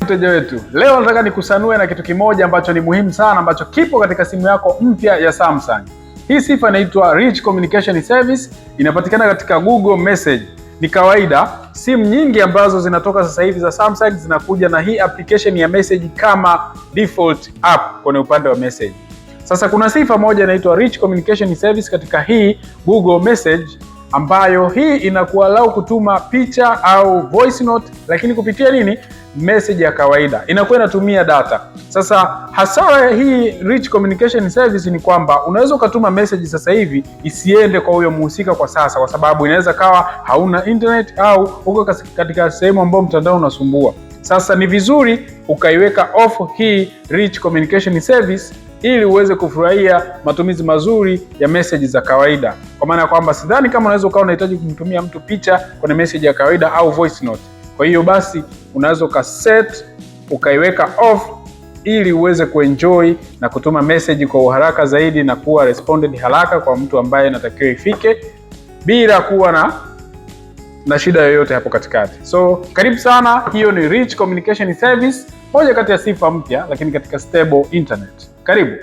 Mteja wetu, leo nataka nikusanue na kitu kimoja ambacho ni muhimu sana ambacho kipo katika simu yako mpya ya Samsung. Hii sifa inaitwa Rich Communication Service, inapatikana katika Google Message. Ni kawaida simu nyingi ambazo zinatoka sasa hivi za Samsung zinakuja na hii application ya message kama default app kwenye upande wa message. Sasa kuna sifa moja inaitwa Rich Communication Service katika hii Google Message ambayo hii inakuallow kutuma picha au voice note, lakini kupitia nini? Message ya kawaida. Inakuwa inatumia data. Sasa hasara hii Rich Communication Service ni kwamba unaweza ukatuma message sasa hivi isiende kwa huyo mhusika kwa sasa, kwa sababu inaweza kawa hauna internet au uko katika sehemu ambayo mtandao unasumbua. Sasa ni vizuri ukaiweka off hii Rich Communication Service ili uweze kufurahia matumizi mazuri ya message za kawaida. Kwa maana ya kwamba sidhani kama unaweza ukawa unahitaji kumtumia mtu picha kwenye message ya kawaida au voice note. Kwa hiyo basi unaweza ukaset ukaiweka off ili uweze kuenjoy na kutuma message kwa uharaka zaidi na kuwa responded haraka kwa mtu ambaye anatakiwa ifike bila kuwa na shida yoyote hapo katikati. So karibu sana, hiyo ni Rich Communication Service, moja kati ya sifa mpya lakini katika stable internet. Karibu.